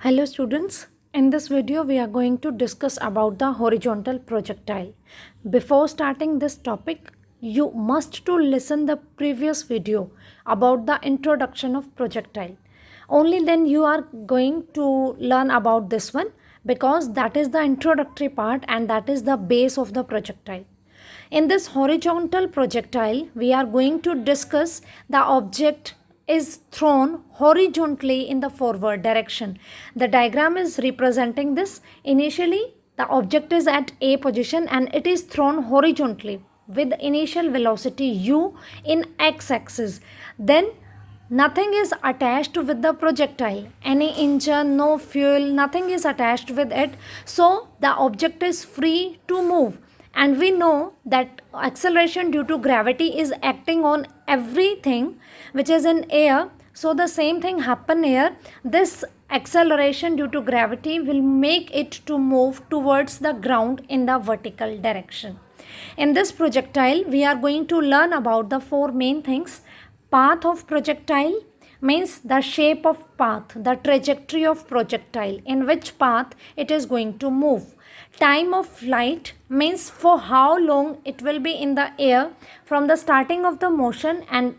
Hello students, in this video we are going to discuss about the horizontal projectile. Before starting this topic, you must to listen the previous video about the introduction of projectile. Only then you are going to learn about this one because that is the introductory part and that is the base of the projectile. In this horizontal projectile, we are going to discuss the object is thrown horizontally in the forward direction. The diagram is representing this. Initially, the object is at A position and it is thrown horizontally with initial velocity u in x-axis. Then nothing is attached with the projectile. Any engine, no fuel, nothing is attached with it. So the object is free to move. And we know that acceleration due to gravity is acting on everything which is in air. So the same thing happen here. This acceleration due to gravity will make it to move towards the ground in the vertical direction. In this projectile, we are going to learn about the four main things. Path of projectile means the shape of path, the trajectory of projectile, in which path it is going to move. Time of flight means for how long it will be in the air from the starting of the motion and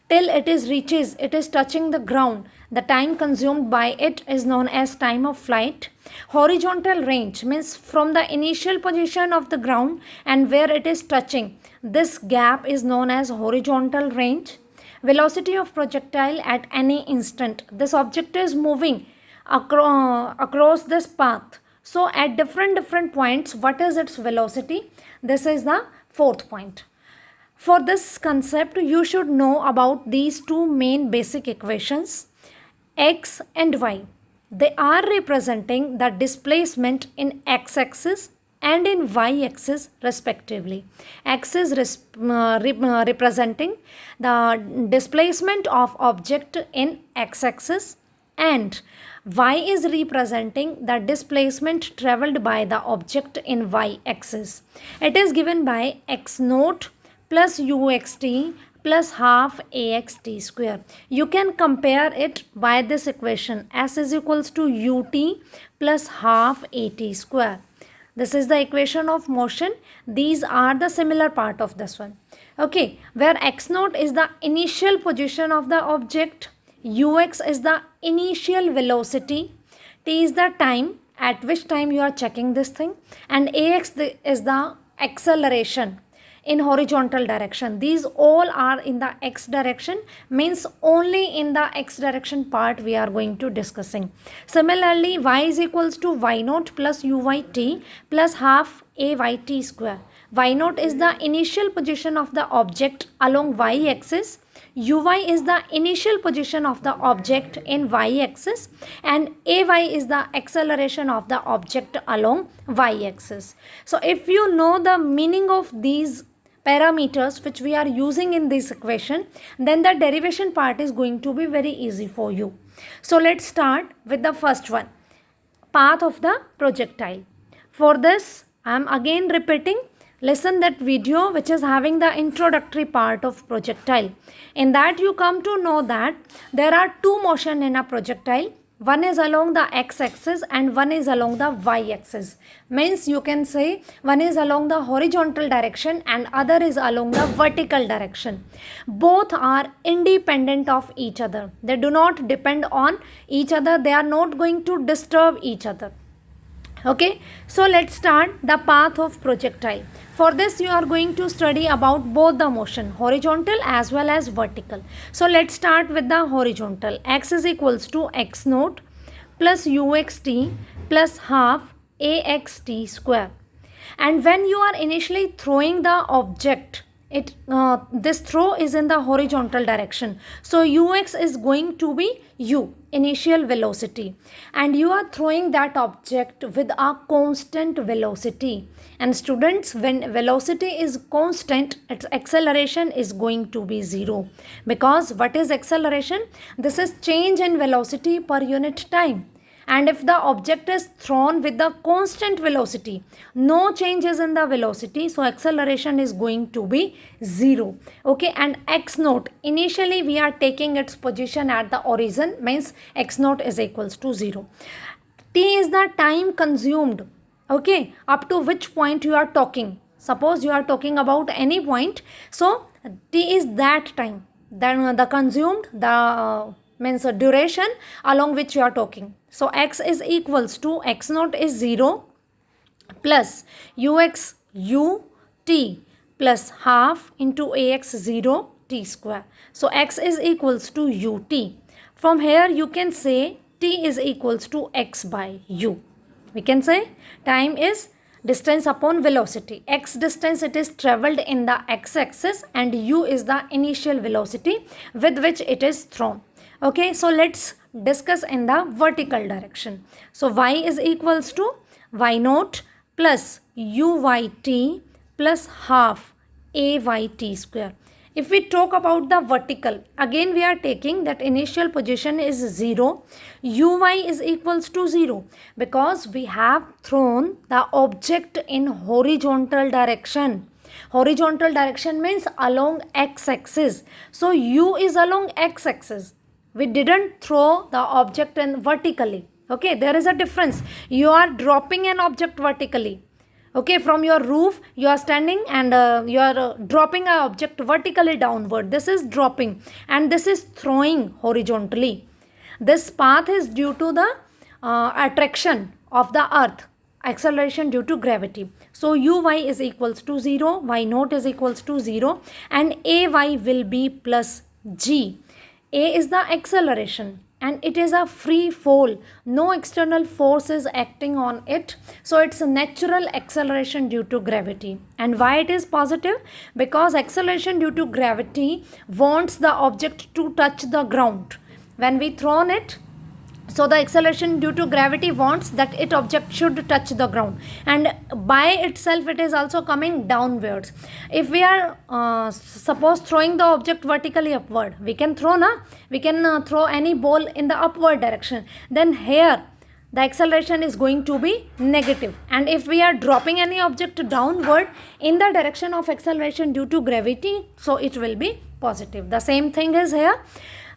till it is touching the ground. The time consumed by it is known as time of flight. Horizontal range means from the initial position of the ground and where it is touching. This gap is known as horizontal range. Velocity of projectile at any instant. This object is moving across this path. So at different points, what is its velocity? This is the fourth point. For this concept, you should know about these two main basic equations, x and y. They are representing the displacement in x-axis and in y-axis respectively. X is representing the displacement of object in x-axis and y is representing the displacement travelled by the object in y-axis. It is given by x naught plus uxt plus half axt square. You can compare it by this equation. S is equals to ut plus half at square. This is the equation of motion. These are the similar part of this one. Okay, where x naught is the initial position of the object, ux is the initial velocity, t is the time at which time you are checking this thing, and ax is the acceleration in horizontal direction. These all are in the x direction, means only in the x direction part we are going to discussing. Similarly, y is equals to y naught plus uyt plus half ayt square. Y naught is the initial position of the object along y axis. Uy is the initial position of the object in y-axis and ay is the acceleration of the object along y-axis. So if you know the meaning of these parameters which we are using in this equation, then the derivation part is going to be very easy for you. So let's start with the first one, path of the projectile. For this, I am again repeating. Listen that video which is having the introductory part of projectile. In that you come to know that there are two motion in a projectile. One is along the x-axis and one is along the y-axis. Means you can say one is along the horizontal direction and other is along the vertical direction. Both are independent of each other. They do not depend on each other. They are not going to disturb each other. Okay, so let's start the path of projectile. For this you are going to study about both the motion, horizontal as well as vertical. So let's start with the horizontal. X is equals to x naught plus uxt plus half axt square. And when you are initially throwing the object, this throw is in the horizontal direction. So ux is going to be u, initial velocity, and you are throwing that object with a constant velocity. And students, when velocity is constant, its acceleration is going to be 0. Because what is acceleration? This is change in velocity per unit time. and if the object is thrown with the constant velocity, no changes in the velocity, so acceleration is going to be 0. Okay, and x naught, initially we are taking its position at the origin, means x naught is equals to 0. T is the time consumed, okay, up to which point you are talking. Suppose you are talking about any point, so T is that time, then the consumed, the means duration along which you are talking. So x is equals to x naught is 0 plus ux ut plus half into ax 0 t square. So x is equals to ut. From here you can say t is equals to x by u. We can say time is distance upon velocity. X distance it is travelled in the x-axis, and u is the initial velocity with which it is thrown. Okay, so let's discuss in the vertical direction. So y is equals to y naught plus uyt plus half ayt square. If we talk about the vertical, again we are taking that initial position is 0, uy is equals to 0 because we have thrown the object in horizontal direction. Horizontal direction means along x-axis. So u is along x-axis. We didn't throw the object in vertically. Okay, there is a difference. You are dropping an object vertically. Okay, from your roof you are standing and you are dropping an object vertically downward. This is dropping, and this is throwing horizontally. This path is due to the attraction of the earth, acceleration due to gravity. So uy is equals to 0, y naught is equals to 0, and ay will be plus g. A is the acceleration, and it is a free fall. No external force is acting on it. So it's a natural acceleration due to gravity. And why it is positive? Because acceleration due to gravity wants the object to touch the ground. When we thrown it, so the acceleration due to gravity wants that it object should touch the ground, and by itself it is also coming downwards. If we are suppose throwing the object vertically upward, we can throw throw any ball in the upward direction, then here the acceleration is going to be negative. And if we are dropping any object downward in the direction of acceleration due to gravity, so it will be positive. The same thing is here.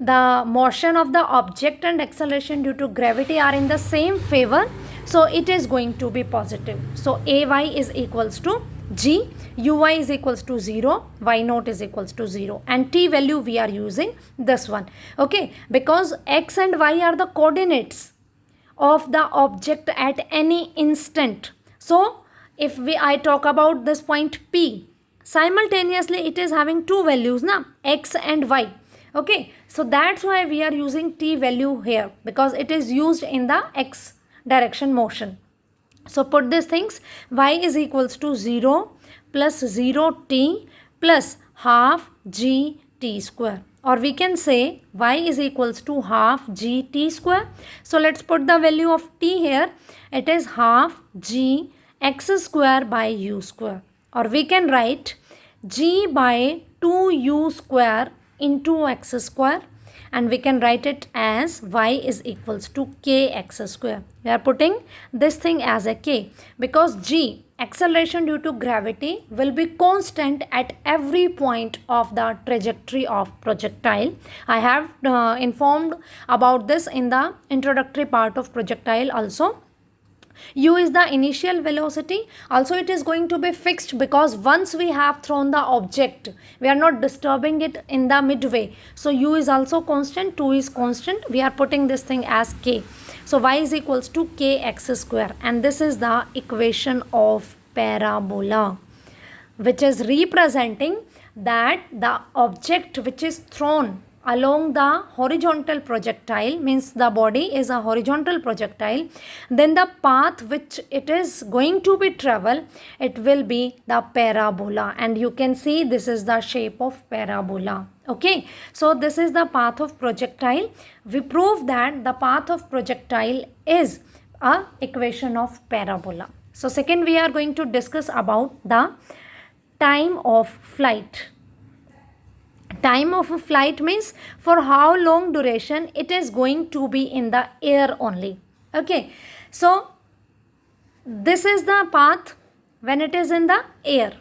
The motion of the object and acceleration due to gravity are in the same favor, so it is going to be positive. So ay is equals to g, uy is equals to 0, y naught is equals to 0, and t value we are using this one. Okay, because x and y are the coordinates of the object at any instant. So if I talk about this point P, simultaneously it is having two values, na, x and y. Okay, so that's why we are using t value here, because it is used in the x direction motion. So put these things, y is equals to 0 plus 0t plus half gt square, or we can say y is equals to half gt square. So let's put the value of t here. It is half g x square by u square, or we can write g by 2u square into x square, and we can write it as y is equals to kx square. We are putting this thing as a k because g, acceleration due to gravity, will be constant at every point of the trajectory of projectile. I have informed about this in the introductory part of projectile also. U is the initial velocity. Also it is going to be fixed because once we have thrown the object, we are not disturbing it in the midway. So U is also constant, 2 is constant. We are putting this thing as K. So Y is equals to Kx square, and this is the equation of parabola, which is representing that the object which is thrown along the horizontal projectile, means the body is a horizontal projectile, then the path which it is going to be travel, it will be the parabola, and you can see this is the shape of parabola. Okay, so this is the path of projectile. We prove that the path of projectile is a equation of parabola. So second, we are going to discuss about the time of flight. Time of a flight means for how long duration it is going to be in the air only. Okay, so this is the path when it is in the air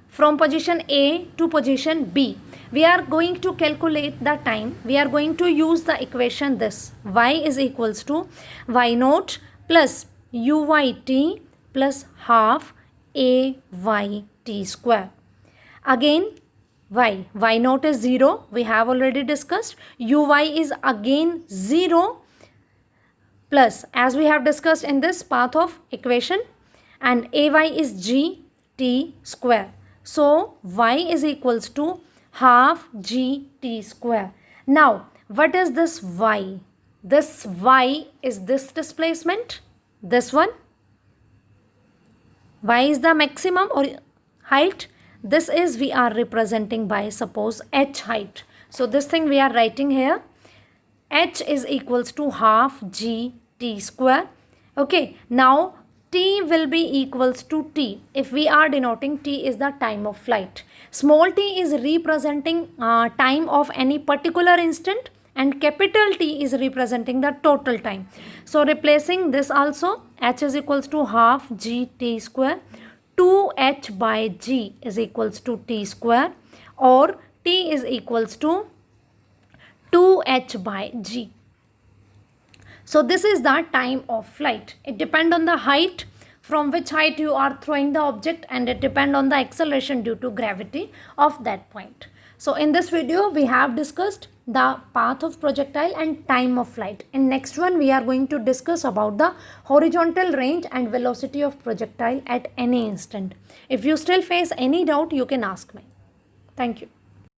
from position A to position B. We are going to calculate the time. We are going to use the equation this. Y is equals to y naught plus uyt plus half ayt square. Again y naught is 0. We have already discussed. Uy is again 0 plus, as we have discussed in this path of equation, and ay is gt square. So y is equals to half gt square. Now what is this y? This y is this displacement, this one. Y is the maximum or height. This is we are representing by suppose h height. So this thing we are writing here, h is equals to half gt square. Okay, now t will be equals to t. If we are denoting t is the time of flight. Small t is representing time of any particular instant, and capital T is representing the total time. So replacing this also, h is equals to half gt square. 2h by g is equals to t square, or t is equals to 2h by g. So this is the time of flight. It depends on the height, from which height you are throwing the object, and it depends on the acceleration due to gravity of that point. So in this video we have discussed the path of projectile and time of flight. In next one we are going to discuss about the horizontal range and velocity of projectile at any instant. If you still face any doubt, you can ask me. Thank you.